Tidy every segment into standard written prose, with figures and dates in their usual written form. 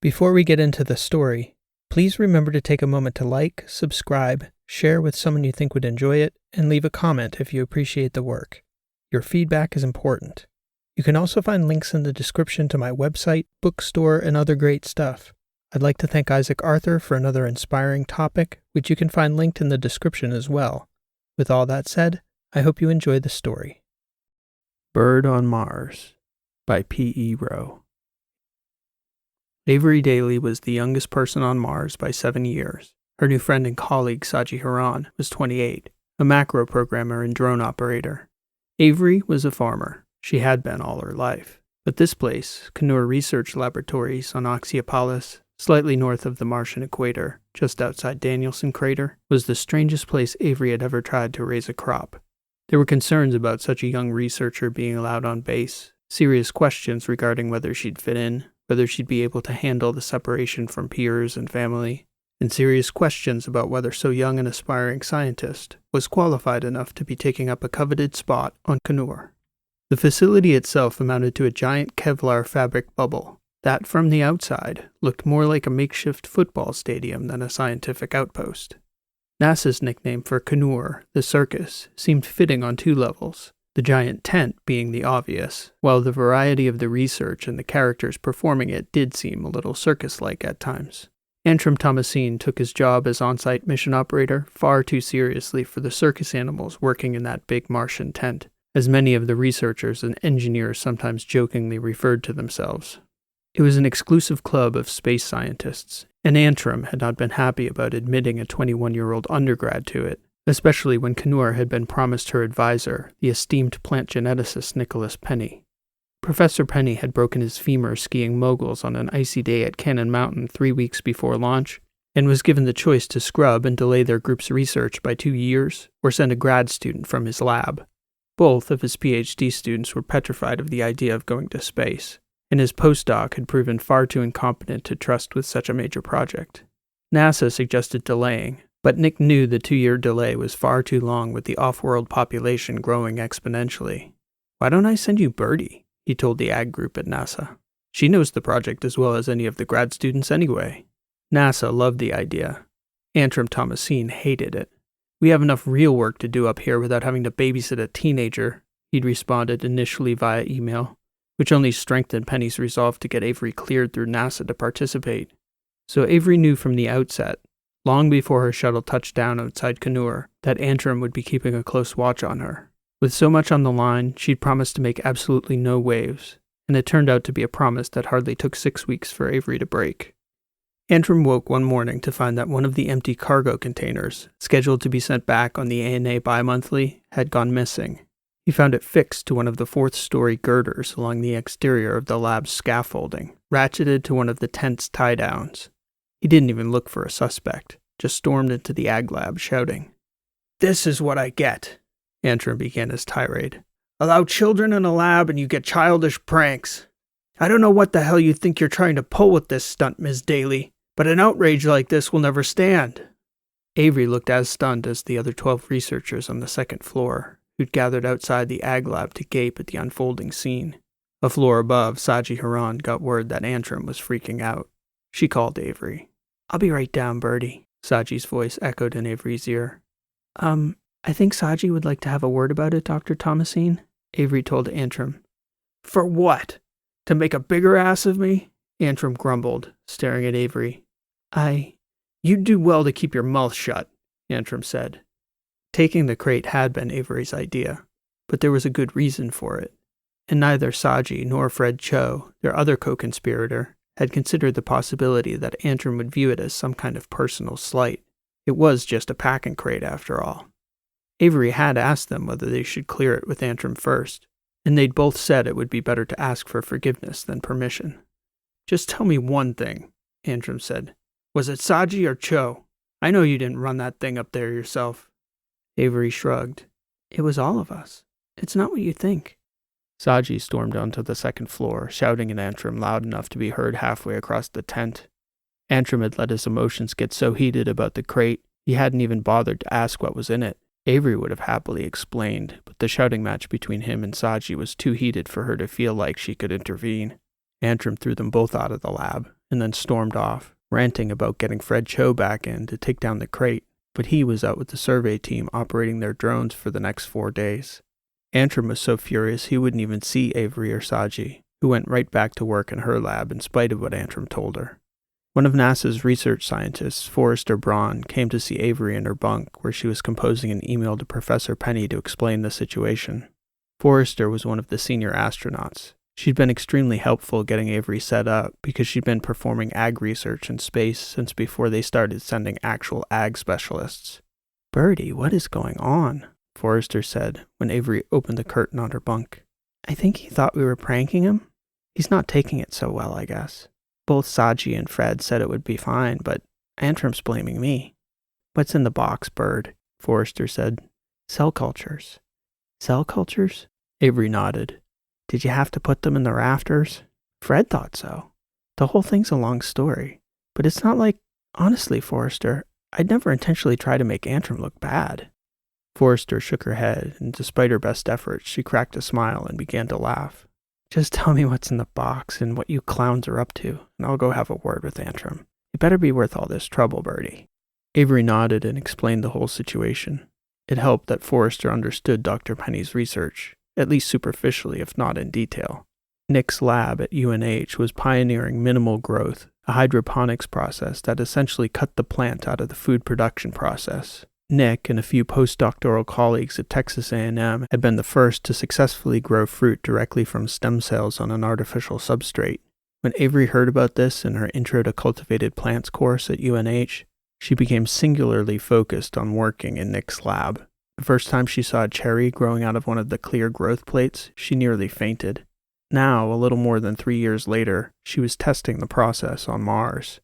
Before we get into the story, please remember to take a moment to like, subscribe, share with someone you think would enjoy it, and leave a comment if you appreciate the work. Your feedback is important. You can also find links in the description to my website, bookstore, and other great stuff. I'd like to thank Isaac Arthur for another inspiring topic, which you can find linked in the description as well. With all that said, I hope you enjoy the story. Bird on Mars by P.E. Rowe. Avery Daly was the youngest person on Mars by 7 years. Her new friend and colleague, Saji Haran, was 28, a macro programmer and drone operator. Avery was a farmer. She had been all her life. But this place, Kanur Research Laboratories on Oxiopolis, slightly north of the Martian equator, just outside Danielson Crater, was the strangest place Avery had ever tried to raise a crop. There were concerns about such a young researcher being allowed on base, serious questions regarding whether she'd fit in, whether she'd be able to handle the separation from peers and family, and serious questions about whether so young an aspiring scientist was qualified enough to be taking up a coveted spot on Kanur. The facility itself amounted to a giant Kevlar fabric bubble that, from the outside, looked more like a makeshift football stadium than a scientific outpost. NASA's nickname for Kanur, the circus, seemed fitting on two levels, the giant tent being the obvious, while the variety of the research and the characters performing it did seem a little circus-like at times. Antrim Thomasine took his job as on-site mission operator far too seriously for the circus animals working in that big Martian tent, as many of the researchers and engineers sometimes jokingly referred to themselves. It was an exclusive club of space scientists, and Antrim had not been happy about admitting a 21-year-old undergrad to it, especially when Kanur had been promised her advisor, the esteemed plant geneticist Nicholas Penny. Professor Penny had broken his femur skiing moguls on an icy day at Cannon Mountain 3 weeks before launch, and was given the choice to scrub and delay their group's research by 2 years, or send a grad student from his lab. Both of his PhD students were petrified of the idea of going to space, and his postdoc had proven far too incompetent to trust with such a major project. NASA suggested delaying, but Nick knew the 2-year delay was far too long with the off-world population growing exponentially. "Why don't I send you Birdie?" he told the ag group at NASA. "She knows the project as well as any of the grad students anyway." NASA loved the idea. Antrim Thomasine hated it. "We have enough real work to do up here without having to babysit a teenager," he'd responded initially via email, which only strengthened Penny's resolve to get Avery cleared through NASA to participate. So Avery knew from the outset, long before her shuttle touched down outside Kanur, that Antrim would be keeping a close watch on her. With so much on the line, she'd promised to make absolutely no waves, and it turned out to be a promise that hardly took 6 weeks for Avery to break. Antrim woke one morning to find that one of the empty cargo containers, scheduled to be sent back on the ANA bi-monthly, had gone missing. He found it fixed to one of the 4th-story girders along the exterior of the lab's scaffolding, ratcheted to one of the tent's tie-downs. He didn't even look for a suspect, just stormed into the ag lab shouting. "This is what I get," Antrim began his tirade. "Allow children in a lab and you get childish pranks. I don't know what the hell you think you're trying to pull with this stunt, Ms. Daly, but an outrage like this will never stand." Avery looked as stunned as the other 12 researchers on the 2nd floor, who'd gathered outside the ag lab to gape at the unfolding scene. A floor above, Saji Haran got word that Antrim was freaking out. She called Avery. "I'll be right down, Birdie," Saji's voice echoed in Avery's ear. I think Saji would like to have a word about it, Dr. Thomasine," Avery told Antrim. "For what? To make a bigger ass of me?" Antrim grumbled, staring at Avery. You'd do well to keep your mouth shut," Antrim said. Taking the crate had been Avery's idea, but there was a good reason for it, and neither Saji nor Fred Cho, their other co-conspirator, had considered the possibility that Antrim would view it as some kind of personal slight. It was just a packing crate after all. Avery had asked them whether they should clear it with Antrim first, and they'd both said it would be better to ask for forgiveness than permission. "Just tell me one thing," Antrim said. "Was it Saji or Cho? I know you didn't run that thing up there yourself." Avery shrugged. "It was all of us. It's not what you think." Saji stormed onto the 2nd floor, shouting at Antrim loud enough to be heard halfway across the tent. Antrim had let his emotions get so heated about the crate, he hadn't even bothered to ask what was in it. Avery would have happily explained, but the shouting match between him and Saji was too heated for her to feel like she could intervene. Antrim threw them both out of the lab, and then stormed off, ranting about getting Fred Cho back in to take down the crate, but he was out with the survey team operating their drones for the next 4 days. Antrim was so furious he wouldn't even see Avery or Saji, who went right back to work in her lab in spite of what Antrim told her. One of NASA's research scientists, Forrester Braun, came to see Avery in her bunk where she was composing an email to Professor Penny to explain the situation. Forrester was one of the senior astronauts. She'd been extremely helpful getting Avery set up because she'd been performing ag research in space since before they started sending actual ag specialists. "Birdie, what is going on?" Forrester said when Avery opened the curtain on her bunk. "I think he thought we were pranking him. He's not taking it so well, I guess. Both Saji and Fred said it would be fine, but Antrim's blaming me." "What's in the box, Bird?" Forrester said. "Cell cultures." "Cell cultures?" Avery nodded. "Did you have to put them in the rafters?" "Fred thought so. The whole thing's a long story. But it's not like, honestly, Forrester, I'd never intentionally try to make Antrim look bad." Forrester shook her head, and despite her best efforts, she cracked a smile and began to laugh. "Just tell me what's in the box and what you clowns are up to, and I'll go have a word with Antrim. It better be worth all this trouble, Birdie." Avery nodded and explained the whole situation. It helped that Forrester understood Dr. Penny's research, at least superficially if not in detail. Nick's lab at UNH was pioneering minimal growth, a hydroponics process that essentially cut the plant out of the food production process. Nick and a few postdoctoral colleagues at Texas A&M had been the first to successfully grow fruit directly from stem cells on an artificial substrate. When Avery heard about this in her Intro to Cultivated Plants course at UNH, she became singularly focused on working in Nick's lab. The first time she saw a cherry growing out of one of the clear growth plates, she nearly fainted. Now, a little more than 3 years later, she was testing the process on Mars.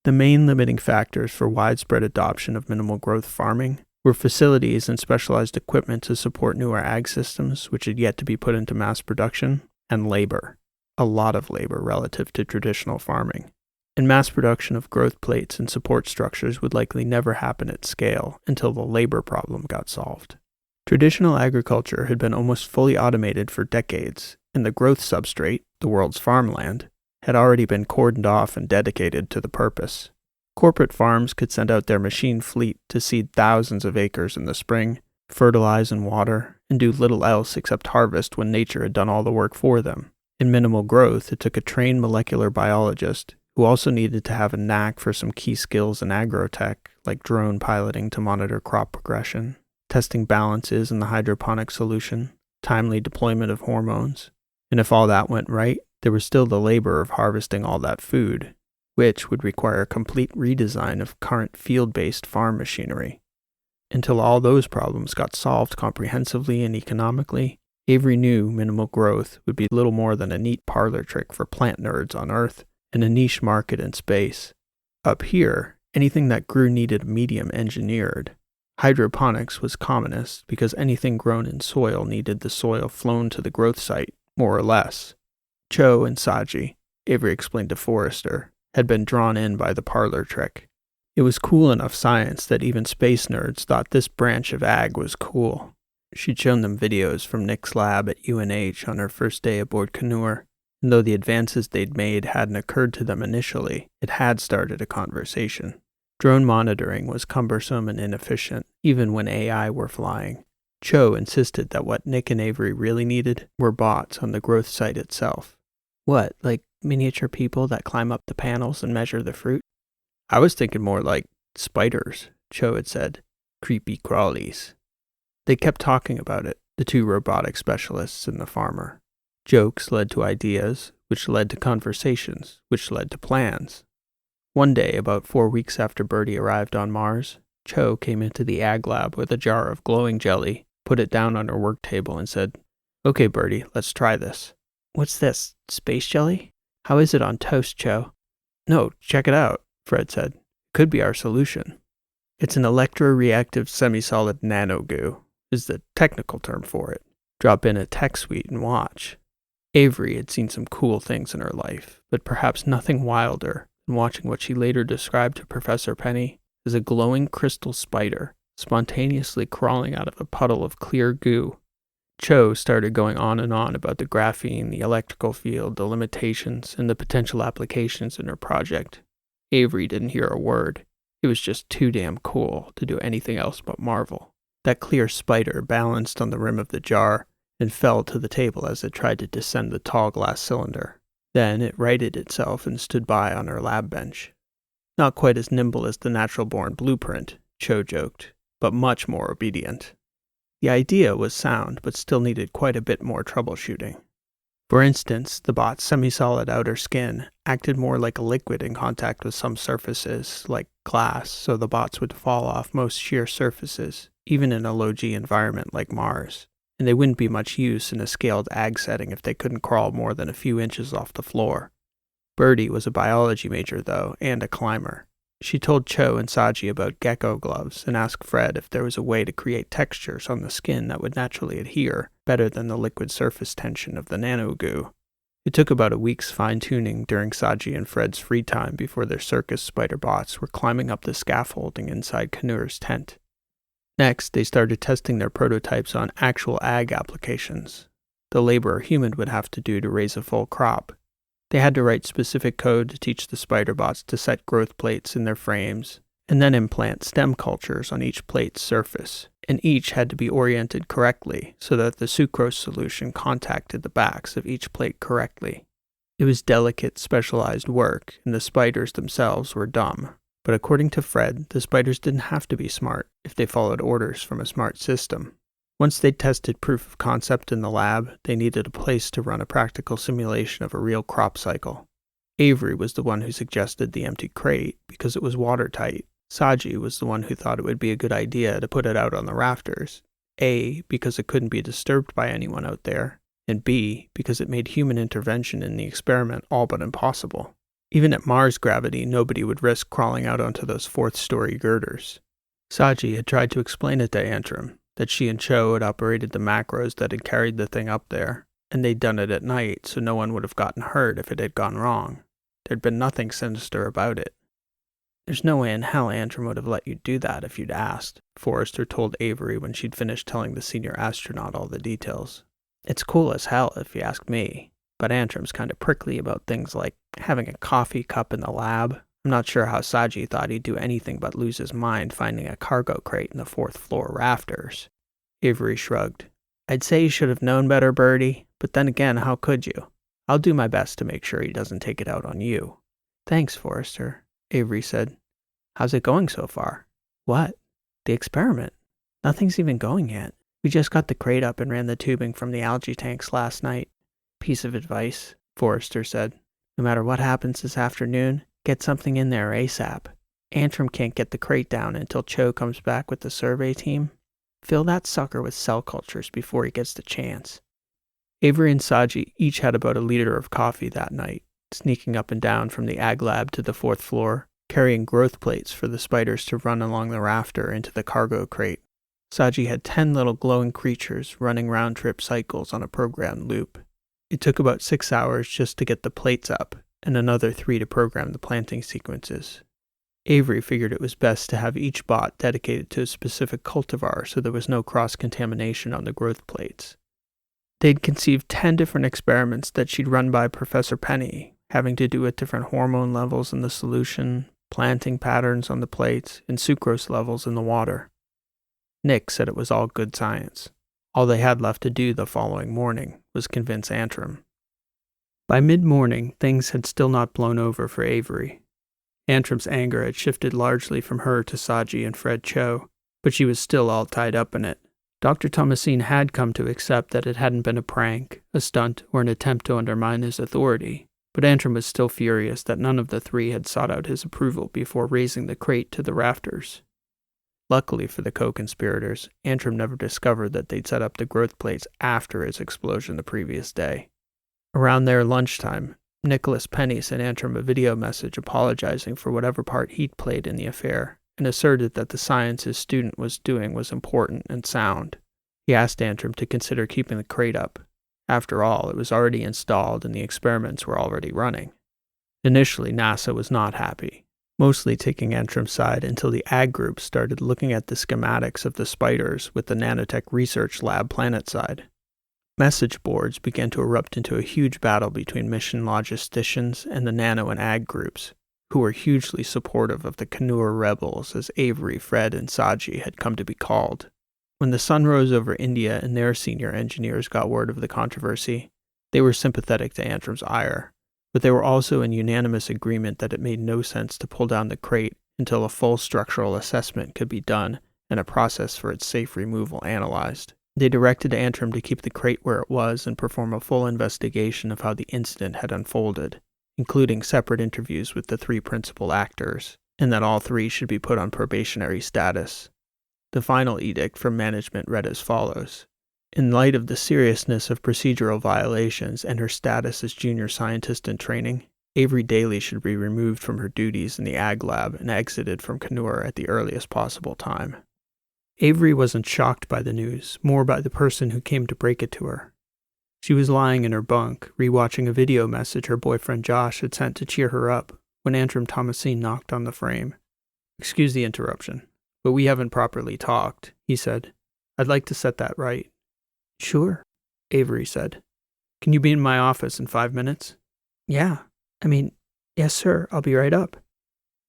The main limiting factors for widespread adoption of minimal growth farming were facilities and specialized equipment to support newer ag systems, which had yet to be put into mass production, and labor. A lot of labor relative to traditional farming. And mass production of growth plates and support structures would likely never happen at scale until the labor problem got solved. Traditional agriculture had been almost fully automated for decades, and the growth substrate, the world's farmland, had already been cordoned off and dedicated to the purpose. Corporate farms could send out their machine fleet to seed thousands of acres in the spring, fertilize and water, and do little else except harvest when nature had done all the work for them. In minimal growth, it took a trained molecular biologist who also needed to have a knack for some key skills in agrotech, like drone piloting to monitor crop progression, testing balances in the hydroponic solution, timely deployment of hormones. And if all that went right, there was still the labor of harvesting all that food, which would require a complete redesign of current field-based farm machinery. Until all those problems got solved comprehensively and economically, Avery knew minimal growth would be little more than a neat parlor trick for plant nerds on Earth and a niche market in space. Up here, anything that grew needed medium engineered. Hydroponics was commonest because anything grown in soil needed the soil flown to the growth site, more or less. Cho and Saji, Avery explained to Forrester, had been drawn in by the parlor trick. It was cool enough science that even space nerds thought this branch of ag was cool. She'd shown them videos from Nick's lab at UNH on her first day aboard Canur, and though the advances they'd made hadn't occurred to them initially, it had started a conversation. Drone monitoring was cumbersome and inefficient, even when AI were flying. Cho insisted that what Nick and Avery really needed were bots on the growth site itself. "What, like miniature people that climb up the panels and measure the fruit?" "I was thinking more like spiders," Cho had said. "Creepy crawlies." They kept talking about it, the two robotic specialists and the farmer. Jokes led to ideas, which led to conversations, which led to plans. One day, about 4 weeks after Birdie arrived on Mars, Cho came into the ag lab with a jar of glowing jelly, put it down on her work table, and said, "Okay, Birdie, let's try this." "What's this, space jelly? How is it on toast, Cho?" "No, check it out," Fred said. "It could be our solution." "It's an electroreactive semi-solid nanogoo, is the technical term for it. Drop in a tech suite and watch." Avery had seen some cool things in her life, but perhaps nothing wilder than watching what she later described to Professor Penny as a glowing crystal spider spontaneously crawling out of a puddle of clear goo. Cho started going on and on about the graphene, the electrical field, the limitations, and the potential applications in her project. Avery didn't hear a word. It was just too damn cool to do anything else but marvel. That clear spider balanced on the rim of the jar and fell to the table as it tried to descend the tall glass cylinder. Then it righted itself and stood by on her lab bench. Not quite as nimble as the natural-born blueprint, Cho joked, but much more obedient. The idea was sound, but still needed quite a bit more troubleshooting. For instance, the bot's semi-solid outer skin acted more like a liquid in contact with some surfaces, like glass, so the bots would fall off most sheer surfaces, even in a low-G environment like Mars, and they wouldn't be much use in a scaled ag setting if they couldn't crawl more than a few inches off the floor. Birdie was a biology major, though, and a climber. She told Cho and Saji about gecko gloves and asked Fred if there was a way to create textures on the skin that would naturally adhere better than the liquid surface tension of the nano goo. It took about a week's fine-tuning during Saji and Fred's free time before their circus spider bots were climbing up the scaffolding inside Kanur's tent. Next, they started testing their prototypes on actual ag applications, the labor a human would have to do to raise a full crop. They had to write specific code to teach the spider bots to set growth plates in their frames, and then implant stem cultures on each plate's surface, and each had to be oriented correctly so that the sucrose solution contacted the backs of each plate correctly. It was delicate, specialized work, and the spiders themselves were dumb. But according to Fred, the spiders didn't have to be smart if they followed orders from a smart system. Once they'd tested proof of concept in the lab, they needed a place to run a practical simulation of a real crop cycle. Avery was the one who suggested the empty crate because it was watertight. Saji was the one who thought it would be a good idea to put it out on the rafters. A, because it couldn't be disturbed by anyone out there, and B, because it made human intervention in the experiment all but impossible. Even at Mars gravity, nobody would risk crawling out onto those fourth-story girders. Saji had tried to explain it to Antrim, that she and Cho had operated the macros that had carried the thing up there, and they'd done it at night so no one would have gotten hurt if it had gone wrong. There'd been nothing sinister about it. There's no way in hell Antrim would have let you do that if you'd asked, Forrester told Avery when she'd finished telling the senior astronaut all the details. It's cool as hell if you ask me, but Antrim's kind of prickly about things like having a coffee cup in the lab. I'm not sure how Saji thought he'd do anything but lose his mind finding a cargo crate in the fourth-floor rafters. Avery shrugged. I'd say you should have known better, Birdie, but then again, how could you? I'll do my best to make sure he doesn't take it out on you. Thanks, Forrester, Avery said. How's it going so far? What? The experiment. Nothing's even going yet. We just got the crate up and ran the tubing from the algae tanks last night. Piece of advice, Forrester said. No matter what happens this afternoon, get something in there ASAP. Antrim can't get the crate down until Cho comes back with the survey team. Fill that sucker with cell cultures before he gets the chance. Avery and Saji each had about a liter of coffee that night, sneaking up and down from the ag lab to the fourth floor, carrying growth plates for the spiders to run along the rafter into the cargo crate. Saji had 10 little glowing creatures running round-trip cycles on a programmed loop. It took about 6 hours just to get the plates up, and another 3 to program the planting sequences. Avery figured it was best to have each bot dedicated to a specific cultivar so there was no cross-contamination on the growth plates. They'd conceived 10 different experiments that she'd run by Professor Penny, having to do with different hormone levels in the solution, planting patterns on the plates, and sucrose levels in the water. Nick said it was all good science. All they had left to do the following morning was convince Antrim. By mid-morning, things had still not blown over for Avery. Antrim's anger had shifted largely from her to Saji and Fred Cho, but she was still all tied up in it. Dr. Thomasine had come to accept that it hadn't been a prank, a stunt, or an attempt to undermine his authority, but Antrim was still furious that none of the three had sought out his approval before raising the crate to the rafters. Luckily for the co-conspirators, Antrim never discovered that they'd set up the growth plates after his explosion the previous day. Around their lunchtime, Nicholas Penny sent Antrim a video message apologizing for whatever part he'd played in the affair, and asserted that the science his student was doing was important and sound. He asked Antrim to consider keeping the crate up. After all, it was already installed and the experiments were already running. Initially, NASA was not happy, mostly taking Antrim's side until the ag group started looking at the schematics of the spiders with the nanotech research lab planet side. Message boards began to erupt into a huge battle between mission logisticians and the nano and ag groups, who were hugely supportive of the Kanur rebels as Avery, Fred, and Saji had come to be called. When the sun rose over India and their senior engineers got word of the controversy, they were sympathetic to Antrim's ire, but they were also in unanimous agreement that it made no sense to pull down the crate until a full structural assessment could be done and a process for its safe removal analyzed. They directed Antrim to keep the crate where it was and perform a full investigation of how the incident had unfolded, including separate interviews with the 3 principal actors, and that all 3 should be put on probationary status. The final edict from management read as follows. In light of the seriousness of procedural violations and her status as junior scientist in training, Avery Daly should be removed from her duties in the Ag Lab and exited from Kanur at the earliest possible time. Avery wasn't shocked by the news, more by the person who came to break it to her. She was lying in her bunk, rewatching a video message her boyfriend Josh had sent to cheer her up, when Antrim Thomasine knocked on the frame. "Excuse the interruption, but we haven't properly talked," he said. "I'd like to set that right." "Sure," Avery said. "Can you be in my office in 5 minutes?" "Yeah. Yes, sir. I'll be right up."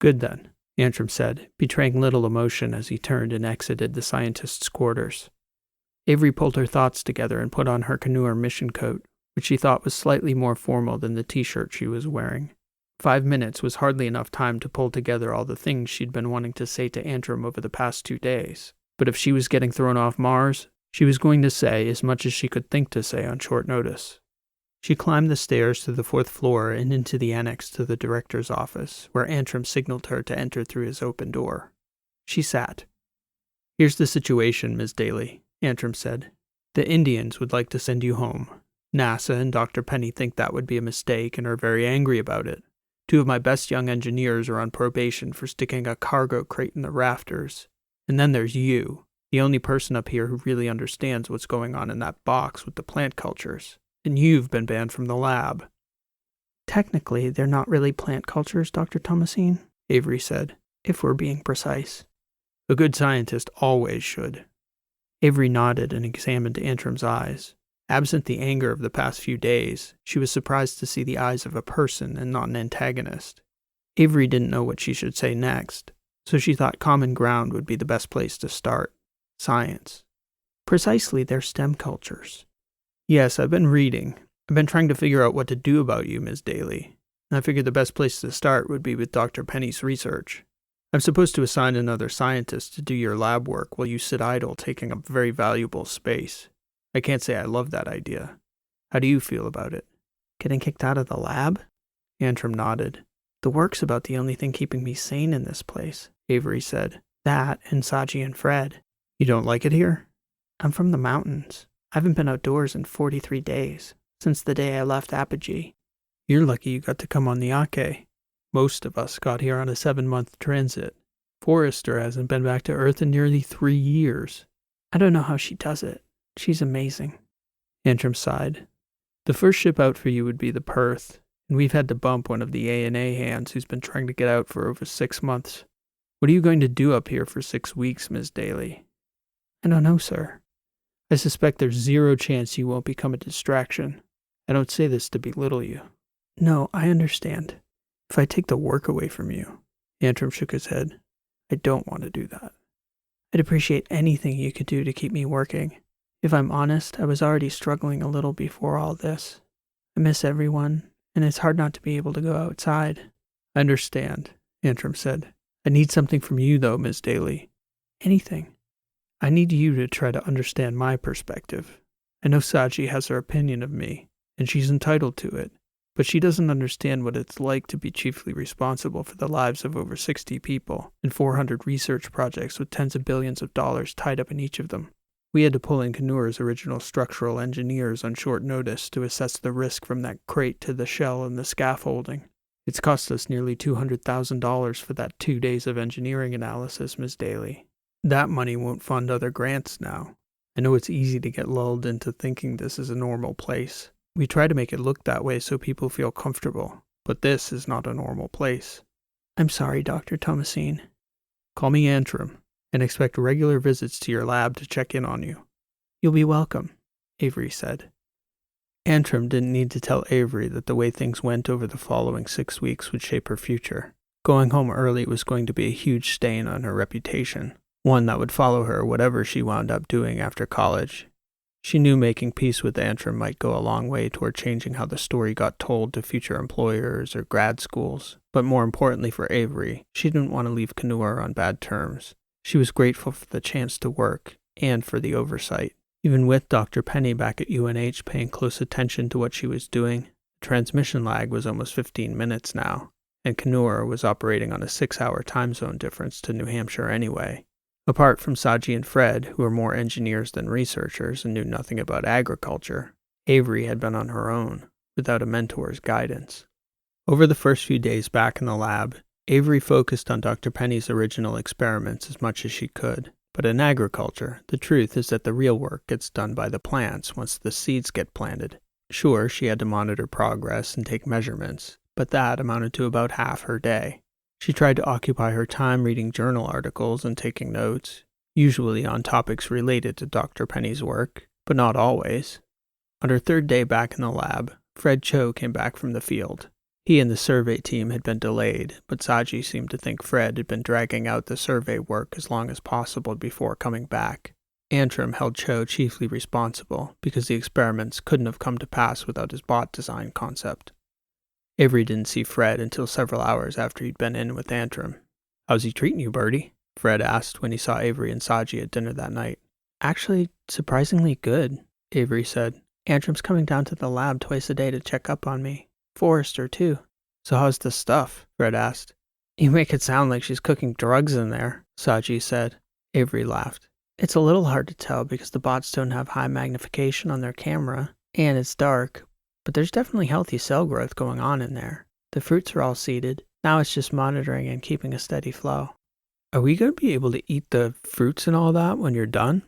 "Good then," Antrim said, betraying little emotion as he turned and exited the scientist's quarters. Avery pulled her thoughts together and put on her Kanur mission coat, which she thought was slightly more formal than the t-shirt she was wearing. 5 minutes was hardly enough time to pull together all the things she'd been wanting to say to Antrim over the past 2 days. But if she was getting thrown off Mars, she was going to say as much as she could think to say on short notice. She climbed the stairs to the 4th floor and into the annex to the director's office, where Antrim signaled her to enter through his open door. She sat. "Here's the situation, Ms. Daly," Antrim said. "The Indians would like to send you home. NASA and Dr. Penny think that would be a mistake and are very angry about it. 2 of my best young engineers are on probation for sticking a cargo crate in the rafters. And then there's you, the only person up here who really understands what's going on in that box with the plant cultures. And you've been banned from the lab." "Technically, they're not really plant cultures, Dr. Thomasine," Avery said, "if we're being precise." "A good scientist always should." Avery nodded and examined Antrim's eyes. Absent the anger of the past few days, she was surprised to see the eyes of a person and not an antagonist. Avery didn't know what she should say next, so she thought common ground would be the best place to start. Science. "Precisely, they're STEM cultures." "Yes, I've been reading. I've been trying to figure out what to do about you, Ms. Daly. And I figured the best place to start would be with Dr. Penny's research. I'm supposed to assign another scientist to do your lab work while you sit idle, taking up very valuable space. I can't say I love that idea. How do you feel about it?" "Getting kicked out of the lab?" Antrim nodded. "The work's about the only thing keeping me sane in this place," Avery said. "That and Saji and Fred." "You don't like it here?" "I'm from the mountains. I haven't been outdoors in 43 days, since the day I left Apogee." "You're lucky you got to come on the Ake. Most of us got here on a 7-month transit. Forrester hasn't been back to Earth in nearly 3 years. I don't know how she does it. She's amazing." Antrim sighed. "The first ship out for you would be the Perth, and we've had to bump one of the A&A hands who's been trying to get out for over 6 months. What are you going to do up here for 6 weeks, Ms. Daly?" "I don't know, sir." "I suspect there's 0 chance you won't become a distraction. I don't say this to belittle you." "No, I understand." "If I take the work away from you," Antrim shook his head, "I don't want to do that." "I'd appreciate anything you could do to keep me working. If I'm honest, I was already struggling a little before all this. I miss everyone, and it's hard not to be able to go outside." "I understand," Antrim said. "I need something from you, though, Ms. Daly." "Anything." "I need you to try to understand my perspective. I know Saji has her opinion of me, and she's entitled to it, but she doesn't understand what it's like to be chiefly responsible for the lives of over 60 people and 400 research projects with tens of billions of dollars tied up in each of them. We had to pull in Kanur's original structural engineers on short notice to assess the risk from that crate to the shell and the scaffolding. It's cost us nearly $200,000 for that 2 days of engineering analysis, Ms. Daly. That money won't fund other grants now. I know it's easy to get lulled into thinking this is a normal place. We try to make it look that way so people feel comfortable, but this is not a normal place." "I'm sorry, Dr. Thomasine." "Call me Antrim, and expect regular visits to your lab to check in on you." "You'll be welcome," Avery said. Antrim didn't need to tell Avery that the way things went over the following 6 weeks would shape her future. Going home early was going to be a huge stain on her reputation, one that would follow her whatever she wound up doing after college. She knew making peace with Antrim might go a long way toward changing how the story got told to future employers or grad schools, but more importantly for Avery, she didn't want to leave Kenur on bad terms. She was grateful for the chance to work, and for the oversight. Even with Dr. Penny back at UNH paying close attention to what she was doing, the transmission lag was almost 15 minutes now, and Kenur was operating on a 6-hour time zone difference to New Hampshire anyway. Apart from Saji and Fred, who were more engineers than researchers and knew nothing about agriculture, Avery had been on her own, without a mentor's guidance. Over the first few days back in the lab, Avery focused on Dr. Penny's original experiments as much as she could. But in agriculture, the truth is that the real work gets done by the plants once the seeds get planted. Sure, she had to monitor progress and take measurements, but that amounted to about half her day. She tried to occupy her time reading journal articles and taking notes, usually on topics related to Dr. Penny's work, but not always. On her third day back in the lab, Fred Cho came back from the field. He and the survey team had been delayed, but Saji seemed to think Fred had been dragging out the survey work as long as possible before coming back. Antrim held Cho chiefly responsible because the experiments couldn't have come to pass without his bot design concept. Avery didn't see Fred until several hours after he'd been in with Antrim. "How's he treating you, Birdie?" Fred asked when he saw Avery and Saji at dinner that night. "Actually, surprisingly good," Avery said. "Antrim's coming down to the lab twice a day to check up on me. Forrester, too." "So how's the stuff?" Fred asked. "You make it sound like she's cooking drugs in there," Saji said. Avery laughed. "It's a little hard to tell because the bots don't have high magnification on their camera, and it's dark, but there's definitely healthy cell growth going on in there. The fruits are all seeded. Now it's just monitoring and keeping a steady flow." "Are we going to be able to eat the fruits and all that when you're done?"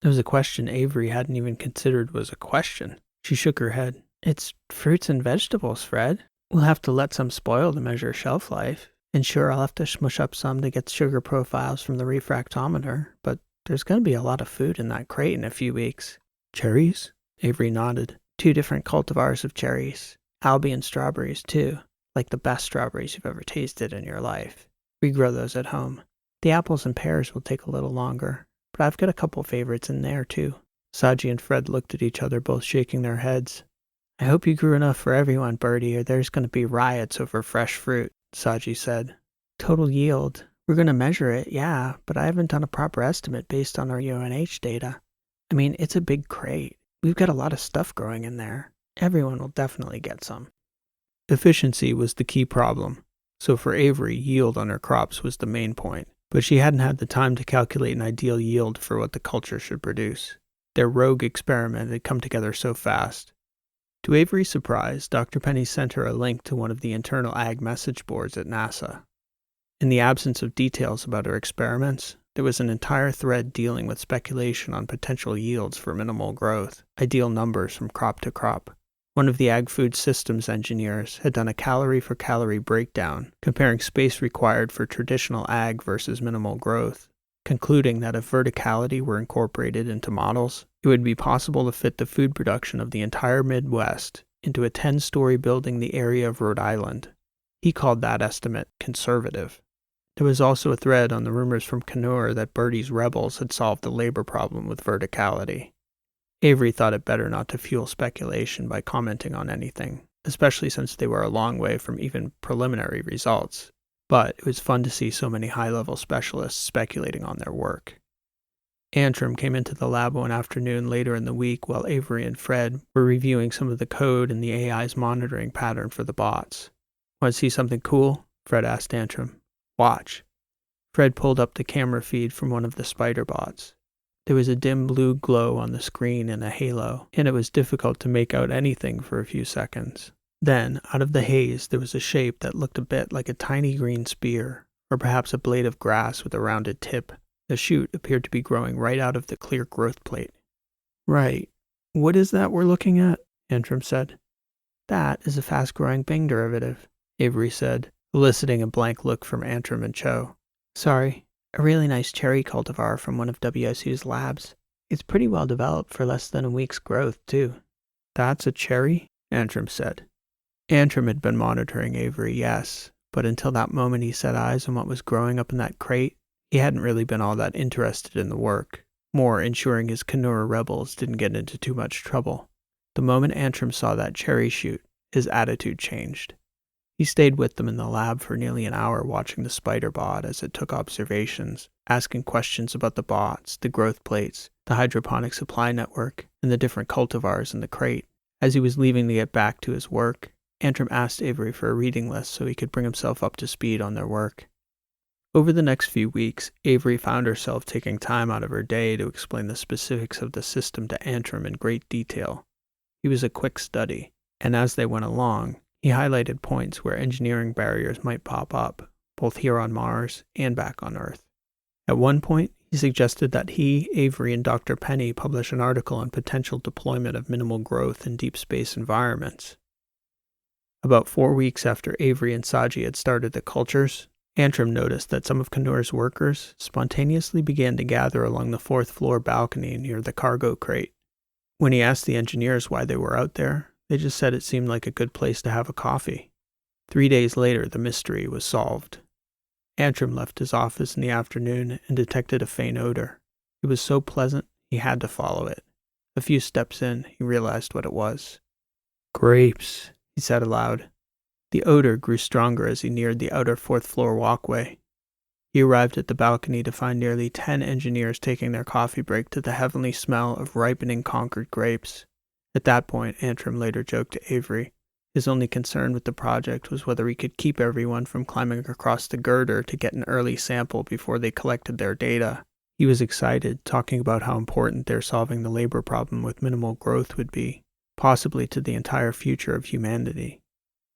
It was a question Avery hadn't even considered was a question. She shook her head. "It's fruits and vegetables, Fred. We'll have to let some spoil to measure shelf life. And sure, I'll have to smush up some to get sugar profiles from the refractometer, but there's going to be a lot of food in that crate in a few weeks." "Cherries?" Avery nodded. 2 different cultivars of cherries. Albion strawberries, too. Like the best strawberries you've ever tasted in your life. We grow those at home. The apples and pears will take a little longer, but I've got a couple favorites in there, too." Saji and Fred looked at each other, both shaking their heads. "I hope you grew enough for everyone, Birdie, or there's going to be riots over fresh fruit," Saji said. "Total yield. We're going to measure it, yeah, but I haven't done a proper estimate based on our UNH data. I mean, it's a big crate. We've got a lot of stuff growing in there. Everyone will definitely get some." Efficiency was the key problem, so for Avery, yield on her crops was the main point, but she hadn't had the time to calculate an ideal yield for what the culture should produce. Their rogue experiment had come together so fast. To Avery's surprise, Dr. Penny sent her a link to one of the internal ag message boards at NASA. In the absence of details about her experiments, there was an entire thread dealing with speculation on potential yields for minimal growth, ideal numbers from crop to crop. One of the ag food systems engineers had done a calorie-for-calorie breakdown, comparing space required for traditional ag versus minimal growth, concluding that if verticality were incorporated into models, it would be possible to fit the food production of the entire Midwest into a 10-story building the area of Rhode Island. He called that estimate conservative. There was also a thread on the rumors from Kenur that Birdie's rebels had solved the labor problem with verticality. Avery thought it better not to fuel speculation by commenting on anything, especially since they were a long way from even preliminary results. But it was fun to see so many high-level specialists speculating on their work. Antrim came into the lab one afternoon later in the week while Avery and Fred were reviewing some of the code and the AI's monitoring pattern for the bots. "Want to see something cool?" Fred asked Antrim. "Watch." Fred pulled up the camera feed from one of the spider bots. There was a dim blue glow on the screen and a halo, and it was difficult to make out anything for a few seconds. Then, out of the haze, there was a shape that looked a bit like a tiny green spear, or perhaps a blade of grass with a rounded tip. The shoot appeared to be growing right out of the clear growth plate. "Right. What is that we're looking at?" Antrim said. "That is a fast-growing Bing derivative," Avery said, eliciting a blank look from Antrim and Cho. "Sorry, a really nice cherry cultivar from one of WSU's labs. It's pretty well developed for less than a week's growth, too." That's a cherry? Antrim said. Antrim had been monitoring Avery, yes, but until that moment he set eyes on what was growing up in that crate, he hadn't really been all that interested in the work, more ensuring his Kenura rebels didn't get into too much trouble. The moment Antrim saw that cherry shoot, his attitude changed. He stayed with them in the lab for nearly an hour watching the spider bot as it took observations, asking questions about the bots, the growth plates, the hydroponic supply network, and the different cultivars in the crate. As he was leaving to get back to his work, Antrim asked Avery for a reading list so he could bring himself up to speed on their work. Over the next few weeks, Avery found herself taking time out of her day to explain the specifics of the system to Antrim in great detail. He was a quick study, and as they went along, he highlighted points where engineering barriers might pop up, both here on Mars and back on Earth. At one point, he suggested that he, Avery, and Dr. Penny publish an article on potential deployment of minimal growth in deep space environments. About 4 weeks after Avery and Saji had started the cultures, Antrim noticed that some of Kenura's workers spontaneously began to gather along the 4th floor balcony near the cargo crate. When he asked the engineers why they were out there, they just said it seemed like a good place to have a coffee. 3 days later, the mystery was solved. Antrim left his office in the afternoon and detected a faint odor. It was so pleasant, he had to follow it. A few steps in, he realized what it was. "Grapes," he said aloud. The odor grew stronger as he neared the outer 4th floor walkway. He arrived at the balcony to find nearly 10 engineers taking their coffee break to the heavenly smell of ripening Concord grapes. At that point, Antrim later joked to Avery, his only concern with the project was whether he could keep everyone from climbing across the girder to get an early sample before they collected their data. He was excited, talking about how important their solving the labor problem with minimal growth would be, possibly to the entire future of humanity.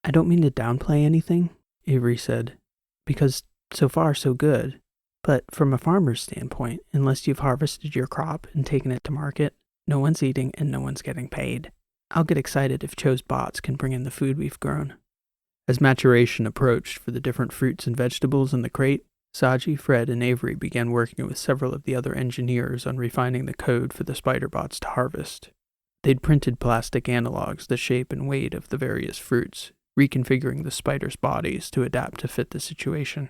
"I don't mean to downplay anything," Avery said, "because so far so good. But from a farmer's standpoint, unless you've harvested your crop and taken it to market, no one's eating and no one's getting paid. I'll get excited if Cho's bots can bring in the food we've grown." As maturation approached for the different fruits and vegetables in the crate, Saji, Fred, and Avery began working with several of the other engineers on refining the code for the spider bots to harvest. They'd printed plastic analogs the shape and weight of the various fruits, reconfiguring the spiders' bodies to adapt to fit the situation.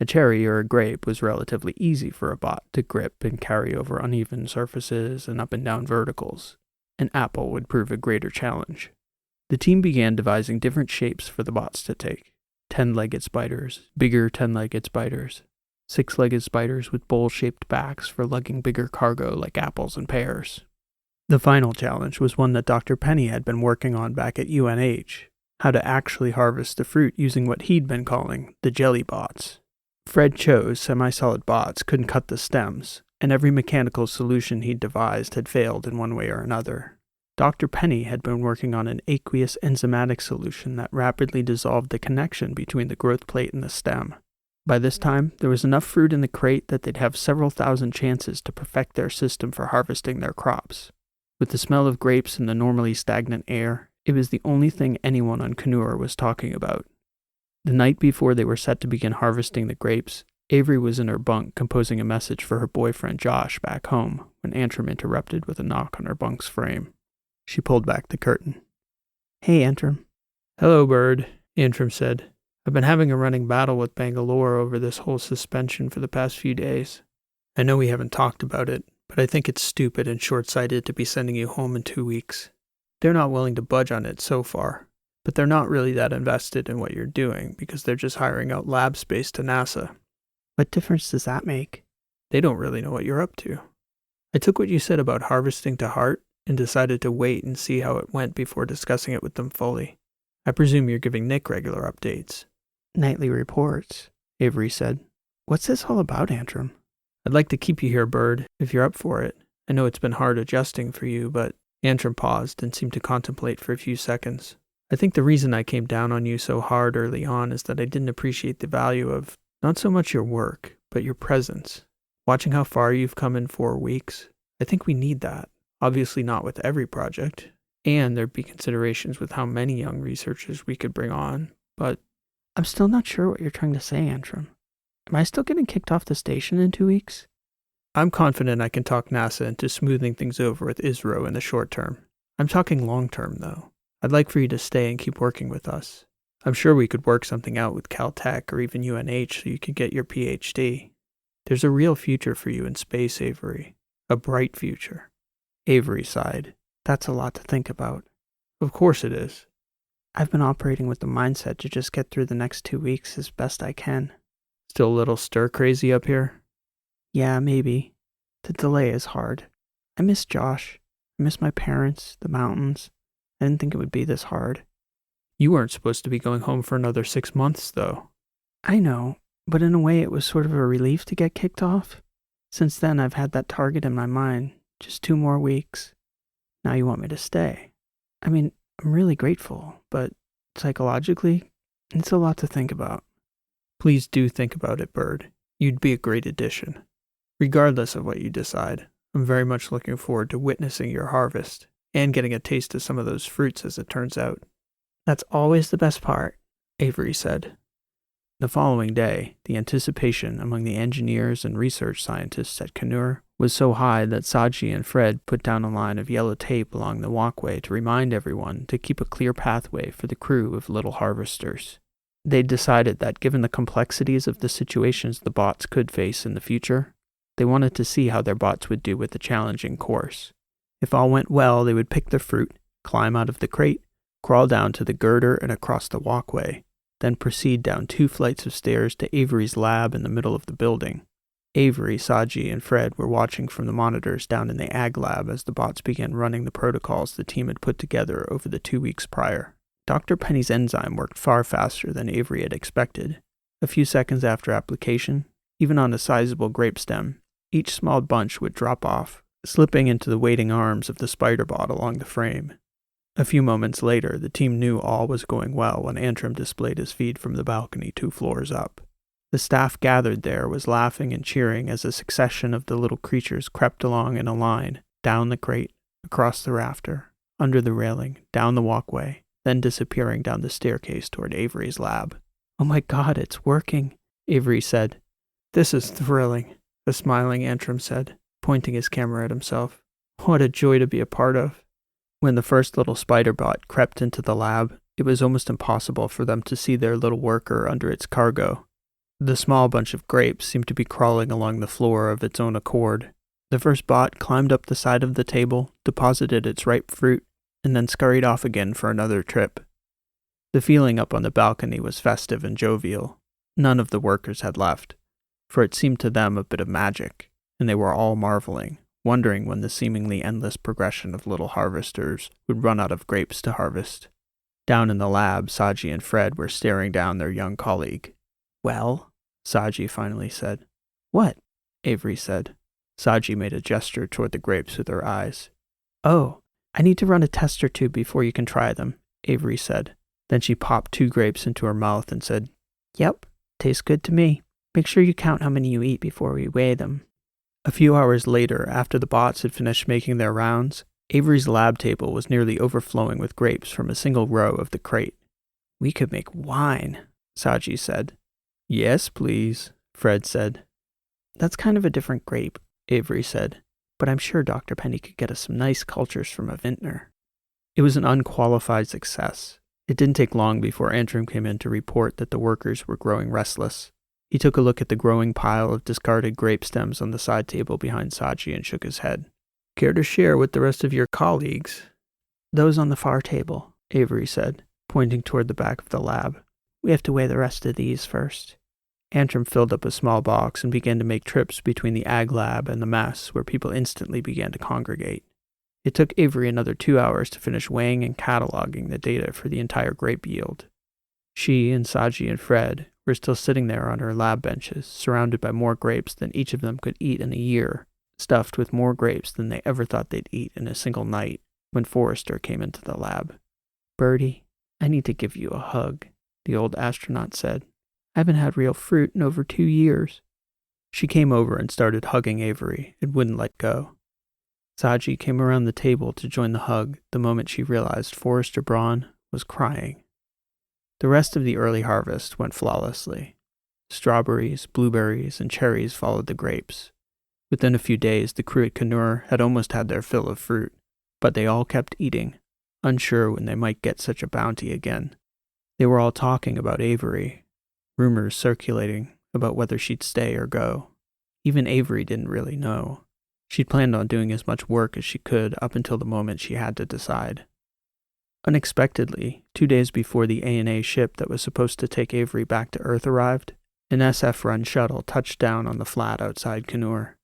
A cherry or a grape was relatively easy for a bot to grip and carry over uneven surfaces and up and down verticals. An apple would prove a greater challenge. The team began devising different shapes for the bots to take. 10-legged spiders, bigger 10-legged spiders, 6-legged spiders with bowl-shaped backs for lugging bigger cargo like apples and pears. The final challenge was one that Dr. Penny had been working on back at UNH, how to actually harvest the fruit using what he'd been calling the jelly bots. Fred Cho's semi-solid bots couldn't cut the stems, and every mechanical solution he'd devised had failed in one way or another. Dr. Penny had been working on an aqueous enzymatic solution that rapidly dissolved the connection between the growth plate and the stem. By this time, there was enough fruit in the crate that they'd have several thousand chances to perfect their system for harvesting their crops. With the smell of grapes in the normally stagnant air, it was the only thing anyone on Kenura was talking about. The night before they were set to begin harvesting the grapes, Avery was in her bunk composing a message for her boyfriend Josh back home when Antrim interrupted with a knock on her bunk's frame. She pulled back the curtain. "Hey, Antrim." "Hello, Bird," Antrim said. "I've been having a running battle with Bangalore over this whole suspension for the past few days. I know we haven't talked about it, but I think it's stupid and short-sighted to be sending you home in 2 weeks. They're not willing to budge on it so far. But they're not really that invested in what you're doing because they're just hiring out lab space to NASA." "What difference does that make?" "They don't really know what you're up to. I took what you said about harvesting to heart and decided to wait and see how it went before discussing it with them fully. I presume you're giving Nick regular updates." "Nightly reports," Avery said. "What's this all about, Antrim?" "I'd like to keep you here, Bird, if you're up for it. I know it's been hard adjusting for you, but..." Antrim paused and seemed to contemplate for a few seconds. "I think the reason I came down on you so hard early on is that I didn't appreciate the value of not so much your work, but your presence. Watching how far you've come in 4 weeks, I think we need that. Obviously not with every project, and there'd be considerations with how many young researchers we could bring on, but..." "I'm still not sure what you're trying to say, Antrim. Am I still getting kicked off the station in 2 weeks?" "I'm confident I can talk NASA into smoothing things over with ISRO in the short term. I'm talking long-term, though. I'd like for you to stay and keep working with us. I'm sure we could work something out with Caltech or even UNH so you could get your PhD. There's a real future for you in space, Avery. A bright future. Avery sighed. That's a lot to think about. Of course it is. I've been operating with the mindset to just get through the next 2 weeks as best I can. Still a little stir-crazy up here? Yeah, maybe. The delay is hard. I miss Josh. I miss my parents, the mountains. I didn't think it would be this hard. You weren't supposed to be going home for another 6 months, though. I know, but in a way it was sort of a relief to get kicked off. Since then, I've had that target in my mind. Just 2 more weeks. Now you want me to stay. I mean, I'm really grateful, but psychologically, it's a lot to think about. Please do think about it, Bird. You'd be a great addition. Regardless of what you decide, I'm very much looking forward to witnessing your harvest and getting a taste of some of those fruits as it turns out. That's always the best part, Avery said. The following day, the anticipation among the engineers and research scientists at Canur was so high that Saji and Fred put down a line of yellow tape along the walkway to remind everyone to keep a clear pathway for the crew of little harvesters. They'd decided that given the complexities of the situations the bots could face in the future, they wanted to see how their bots would do with the challenging course. If all went well, they would pick the fruit, climb out of the crate, crawl down to the girder and across the walkway, then proceed down 2 flights of stairs to Avery's lab in the middle of the building. Avery, Saji, and Fred were watching from the monitors down in the ag lab as the bots began running the protocols the team had put together over the 2 weeks prior. Dr. Penny's enzyme worked far faster than Avery had expected. A few seconds after application, even on a sizable grape stem, each small bunch would drop off, slipping into the waiting arms of the spider bot along the frame. A few moments later, the team knew all was going well when Antrim displayed his feed from the balcony 2 floors up. The staff gathered there was laughing and cheering as a succession of the little creatures crept along in a line, down the crate, across the rafter, under the railing, down the walkway, then disappearing down the staircase toward Avery's lab. Oh my God, it's working, Avery said. This is thrilling, the smiling Antrim said, pointing his camera at himself. What a joy to be a part of. When the first little spider bot crept into the lab, it was almost impossible for them to see their little worker under its cargo. The small bunch of grapes seemed to be crawling along the floor of its own accord. The first bot climbed up the side of the table, deposited its ripe fruit, and then scurried off again for another trip. The feeling up on the balcony was festive and jovial. None of the workers had left, for it seemed to them a bit of magic, and they were all marveling, wondering when the seemingly endless progression of little harvesters would run out of grapes to harvest. Down in the lab, Saji and Fred were staring down their young colleague. Well, Saji finally said. What? Avery said. Saji made a gesture toward the grapes with her eyes. Oh, I need to run a test or 2 before you can try them, Avery said. Then she popped 2 grapes into her mouth and said, Yep, tastes good to me. Make sure you count how many you eat before we weigh them. A few hours later, after the bots had finished making their rounds, Avery's lab table was nearly overflowing with grapes from a single row of the crate. We could make wine, Saji said. Yes, please, Fred said. That's kind of a different grape, Avery said, but I'm sure Dr. Penny could get us some nice cultures from a vintner. It was an unqualified success. It didn't take long before Antrim came in to report that the workers were growing restless. He took a look at the growing pile of discarded grape stems on the side table behind Saji and shook his head. Care to share with the rest of your colleagues? Those on the far table, Avery said, pointing toward the back of the lab. We have to weigh the rest of these first. Antrim filled up a small box and began to make trips between the ag lab and the mess, where people instantly began to congregate. It took Avery another 2 hours to finish weighing and cataloging the data for the entire grape yield. She and Saji and Fred were still sitting there on her lab benches, surrounded by more grapes than each of them could eat in a year, stuffed with more grapes than they ever thought they'd eat in a single night, when Forrester came into the lab. Birdie, I need to give you a hug, the old astronaut said. I haven't had real fruit in over 2 years. She came over and started hugging Avery and wouldn't let go. Saji came around the table to join the hug the moment she realized Forrester Braun was crying. The rest of the early harvest went flawlessly. Strawberries, blueberries, and cherries followed the grapes. Within a few days, the crew at Canur had almost had their fill of fruit. but they all kept eating, unsure when they might get such a bounty again. They were all talking about Avery, rumors circulating about whether she'd stay or go. Even Avery didn't really know. She'd planned on doing as much work as she could up until the moment she had to decide. Unexpectedly, 2 days before the ANA ship that was supposed to take Avery back to Earth arrived, an SF-run shuttle touched down on the flat outside Canur.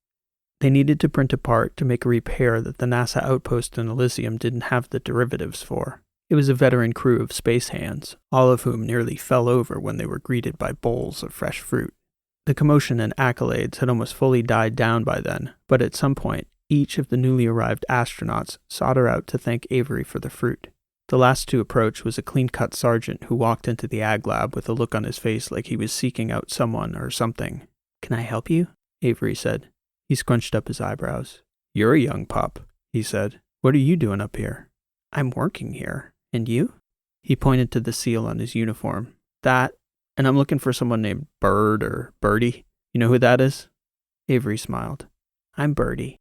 They needed to print a part to make a repair that the NASA outpost in Elysium didn't have the derivatives for. It was a veteran crew of space hands, all of whom nearly fell over when they were greeted by bowls of fresh fruit. The commotion and accolades had almost fully died down by then, but at some point, each of the newly arrived astronauts sought her out to thank Avery for the fruit. The last to approach was a clean-cut sergeant who walked into the ag lab with a look on his face like he was seeking out someone or something. "Can I help you?" Avery said. He scrunched up his eyebrows. "You're a young pup," he said. "What are you doing up here?" "I'm working here. And you?" He pointed to the seal on his uniform. "That, and I'm looking for someone named Bird or Birdie. You know who that is?" Avery smiled. "I'm Birdie."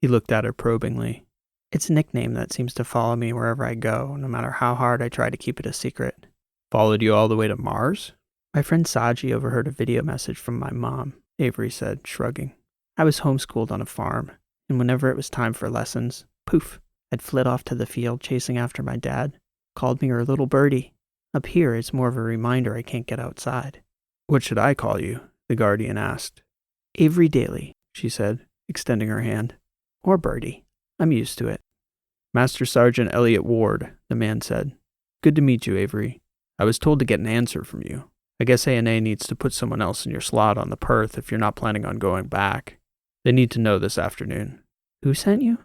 He looked at her probingly. "It's a nickname that seems to follow me wherever I go, no matter how hard I try to keep it a secret." "Followed you all the way to Mars?" "My friend Saji overheard a video message from my mom," Avery said, shrugging. "I was homeschooled on a farm, and whenever it was time for lessons, poof, I'd flit off to the field chasing after my dad. Called me her little birdie. Up here, it's more of a reminder I can't get outside." "What should I call you?" the Guardian asked. "Avery Daly," she said, extending her hand. "Or Birdie. I'm used to it." "Master Sergeant Elliot Ward," the man said. "Good to meet you, Avery. I was told to get an answer from you. I guess ANA needs to put someone else in your slot on the Perth if you're not planning on going back. They need to know this afternoon." "Who sent you?"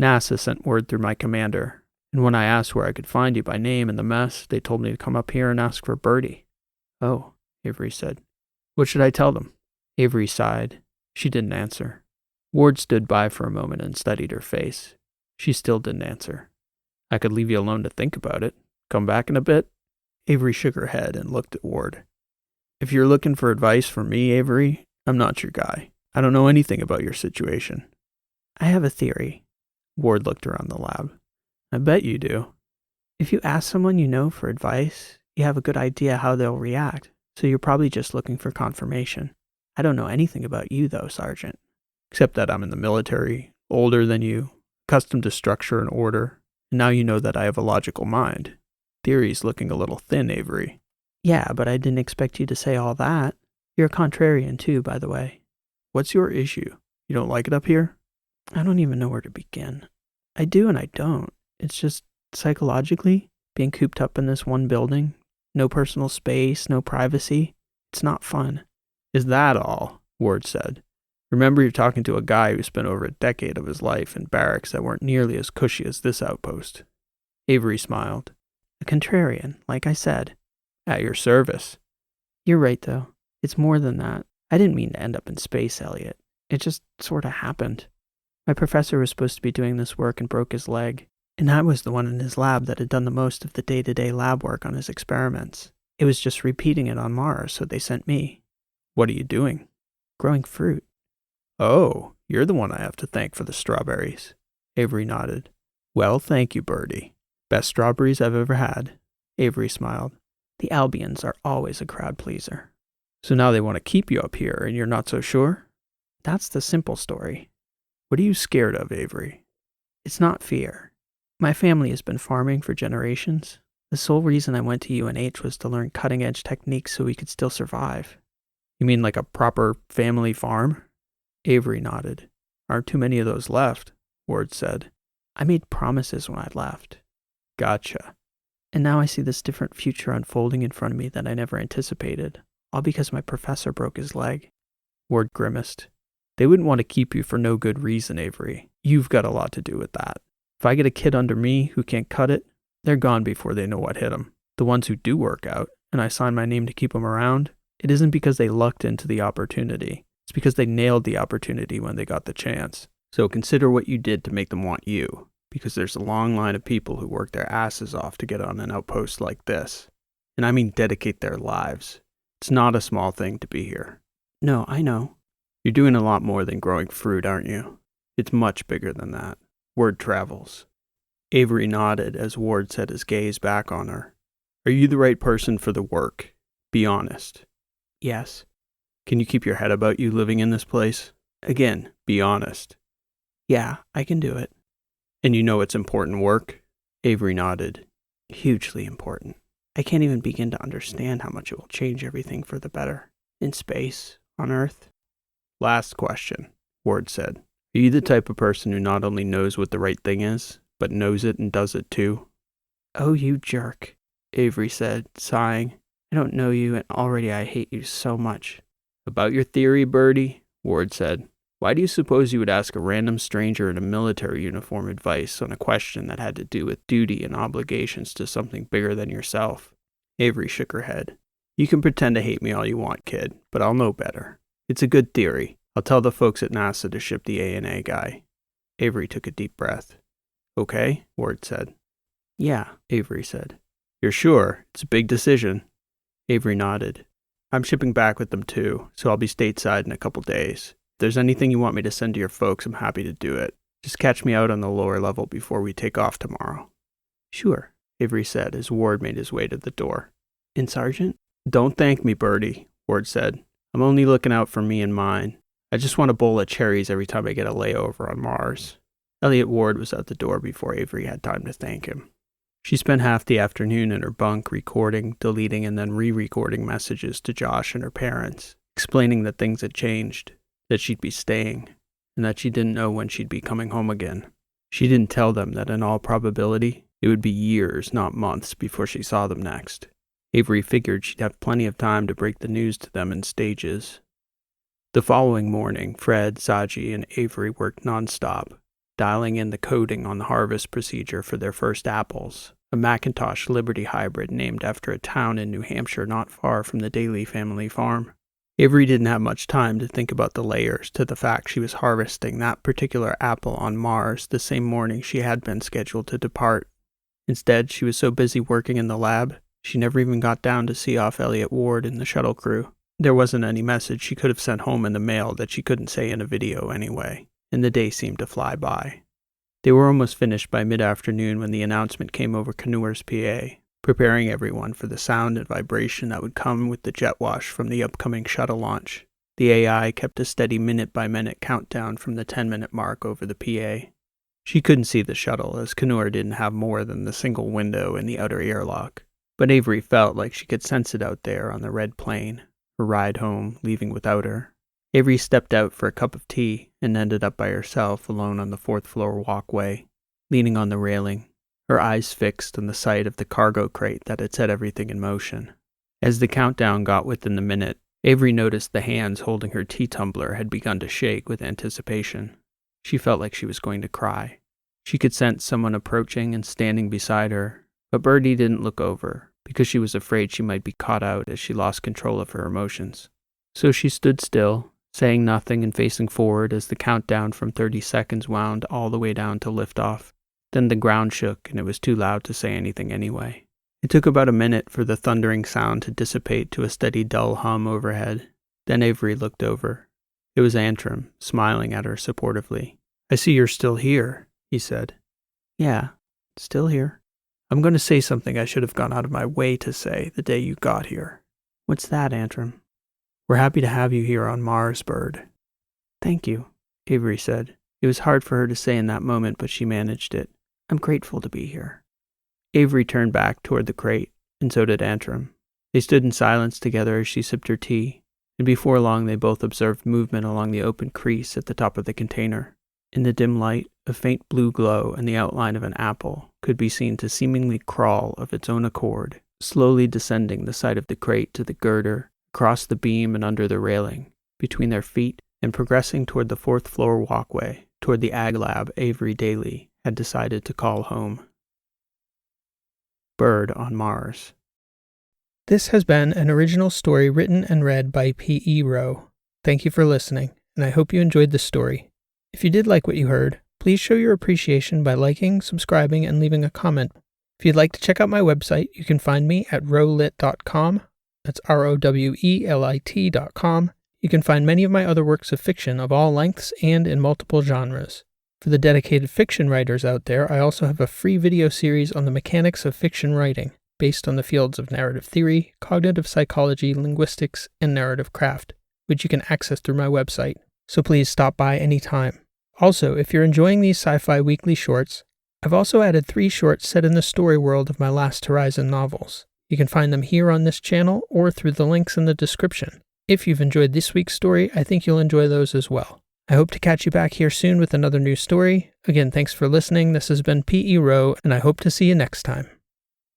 "NASA sent word through my commander, and when I asked where I could find you by name in the mess, they told me to come up here and ask for Birdie." "Oh," Avery said. "What should I tell them?" Avery sighed. She didn't answer. Ward stood by for a moment and studied her face. She still didn't answer. "I could leave you alone to think about it. Come back in a bit?" Avery shook her head and looked at Ward. "If you're looking for advice from me, Avery, I'm not your guy. I don't know anything about your situation." "I have a theory." Ward looked around the lab. "I bet you do." "If you ask someone you know for advice, you have a good idea how they'll react, so you're probably just looking for confirmation. I don't know anything about you, though, Sergeant." "Except that I'm in the military, older than you, accustomed to structure and order, and now you know that I have a logical mind. Theory's looking a little thin, Avery." "Yeah, but I didn't expect you to say all that. You're a contrarian, too, by the way." "What's your issue? You don't like it up here?" "I don't even know where to begin. I do and I don't. It's just, psychologically, being cooped up in this one building, no personal space, no privacy, it's not fun." "Is that all?" Ward said. "Remember, you're talking to a guy who spent over a decade of his life in barracks that weren't nearly as cushy as this outpost." Avery smiled. "A contrarian, like I said." "At your service." "You're right, though. It's more than that. I didn't mean to end up in space, Elliot. It just sort of happened. My professor was supposed to be doing this work and broke his leg, and I was the one in his lab that had done the most of the day-to-day lab work on his experiments. It was just repeating it on Mars, so they sent me." "What are you doing?" "Growing fruit." "Oh, you're the one I have to thank for the strawberries." Avery nodded. "Well, thank you, Birdie. Best strawberries I've ever had." Avery smiled. "The Albions are always a crowd pleaser." "So now they want to keep you up here, and you're not so sure?" "That's the simple story." "What are you scared of, Avery?" "It's not fear. My family has been farming for generations. The sole reason I went to UNH was to learn cutting-edge techniques so we could still survive." "You mean like a proper family farm?" Avery nodded. "Aren't too many of those left," Ward said. "I made promises when I left." "Gotcha." "And now I see this different future unfolding in front of me that I never anticipated, all because my professor broke his leg." Ward grimaced. "They wouldn't want to keep you for no good reason, Avery. You've got a lot to do with that. If I get a kid under me who can't cut it, they're gone before they know what hit them. The ones who do work out, and I sign my name to keep them around, it isn't because they lucked into the opportunity. It's because they nailed the opportunity when they got the chance. So consider what you did to make them want you, because there's a long line of people who work their asses off to get on an outpost like this. And I mean dedicate their lives. It's not a small thing to be here." "No, I know." "You're doing a lot more than growing fruit, aren't you? It's much bigger than that. Word travels." Avery nodded as Ward set his gaze back on her. Are you the right person for the work? Be honest. Yes. Can you keep your head about you living in this place? Again, be honest. Yeah, I can do it. And you know it's important work? Avery nodded. Hugely important. I can't even begin to understand how much it will change everything for the better. In space, on Earth. Last question, Ward said. Are you the type of person who not only knows what the right thing is, but knows it and does it too? Oh, you jerk, Avery said, sighing. I don't know you, and already I hate you so much. About your theory, Birdie, Ward said. Why do you suppose you would ask a random stranger in a military uniform advice on a question that had to do with duty and obligations to something bigger than yourself? Avery shook her head. You can pretend to hate me all you want, kid, but I'll know better. It's a good theory. I'll tell the folks at NASA to ship the A&A guy. Avery took a deep breath. Okay, Ward said. Yeah, Avery said. You're sure? It's a big decision. Avery nodded. I'm shipping back with them too, so I'll be stateside in a couple days. If there's anything you want me to send to your folks, I'm happy to do it. Just catch me out on the lower level before we take off tomorrow. Sure, Avery said as Ward made his way to the door. And Sergeant? Don't thank me, Birdie, Ward said. I'm only looking out for me and mine. I just want a bowl of cherries every time I get a layover on Mars. Elliot Ward was out the door before Avery had time to thank him. She spent half the afternoon in her bunk recording, deleting, and then re-recording messages to Josh and her parents, explaining that things had changed, that she'd be staying, and that she didn't know when she'd be coming home again. She didn't tell them that in all probability, it would be years, not months, before she saw them next. Avery figured she'd have plenty of time to break the news to them in stages. The following morning, Fred, Saji, and Avery worked nonstop, dialing in the coding on the harvest procedure for their first apples, a Macintosh Liberty hybrid named after a town in New Hampshire not far from the Daly family farm. Avery didn't have much time to think about the layers to the fact she was harvesting that particular apple on Mars the same morning she had been scheduled to depart. Instead, she was so busy working in the lab, she never even got down to see off Elliot Ward and the shuttle crew. There wasn't any message she could have sent home in the mail that she couldn't say in a video anyway, and the day seemed to fly by. They were almost finished by mid-afternoon when the announcement came over Kanuer's PA, preparing everyone for the sound and vibration that would come with the jet wash from the upcoming shuttle launch. The AI kept a steady minute-by-minute countdown from the 10-minute mark over the PA. She couldn't see the shuttle, as Kanuer didn't have more than the single window in the outer airlock, but Avery felt like she could sense it out there on the red plane, her ride home leaving without her. Avery stepped out for a cup of tea and ended up by herself alone on the fourth-floor walkway, leaning on the railing, her eyes fixed on the sight of the cargo crate that had set everything in motion. As the countdown got within the minute, Avery noticed the hands holding her tea tumbler had begun to shake with anticipation. She felt like she was going to cry. She could sense someone approaching and standing beside her, but Birdie didn't look over, because she was afraid she might be caught out as she lost control of her emotions. So she stood still, saying nothing and facing forward as the countdown from 30 seconds wound all the way down to liftoff. Then the ground shook and it was too loud to say anything anyway. It took about a minute for the thundering sound to dissipate to a steady dull hum overhead. Then Avery looked over. It was Antrim, smiling at her supportively. I see you're still here, he said. Yeah, still here. I'm going to say something I should have gone out of my way to say the day you got here. What's that, Antrim? We're happy to have you here on Mars, Bird. Thank you, Avery said. It was hard for her to say in that moment, but she managed it. I'm grateful to be here. Avery turned back toward the crate, and so did Antrim. They stood in silence together as she sipped her tea, and before long they both observed movement along the open crease at the top of the container. In the dim light, a faint blue glow and the outline of an apple could be seen to seemingly crawl of its own accord, slowly descending the side of the crate to the girder, across the beam and under the railing, between their feet, and progressing toward the fourth-floor walkway, toward the ag lab Avery Daly had decided to call home. Bird on Mars. This has been an original story written and read by P.E. Rowe. Thank you for listening, and I hope you enjoyed the story. If you did like what you heard, please show your appreciation by liking, subscribing, and leaving a comment. If you'd like to check out my website, you can find me at rowlit.com. That's ROWELIT.com. You can find many of my other works of fiction of all lengths and in multiple genres. For the dedicated fiction writers out there, I also have a free video series on the mechanics of fiction writing, based on the fields of narrative theory, cognitive psychology, linguistics, and narrative craft, which you can access through my website. So please stop by anytime. Also, if you're enjoying these sci-fi weekly shorts, I've also added 3 shorts set in the story world of my Last Horizon novels. You can find them here on this channel or through the links in the description. If you've enjoyed this week's story, I think you'll enjoy those as well. I hope to catch you back here soon with another new story. Again, thanks for listening. This has been P.E. Rowe, and I hope to see you next time.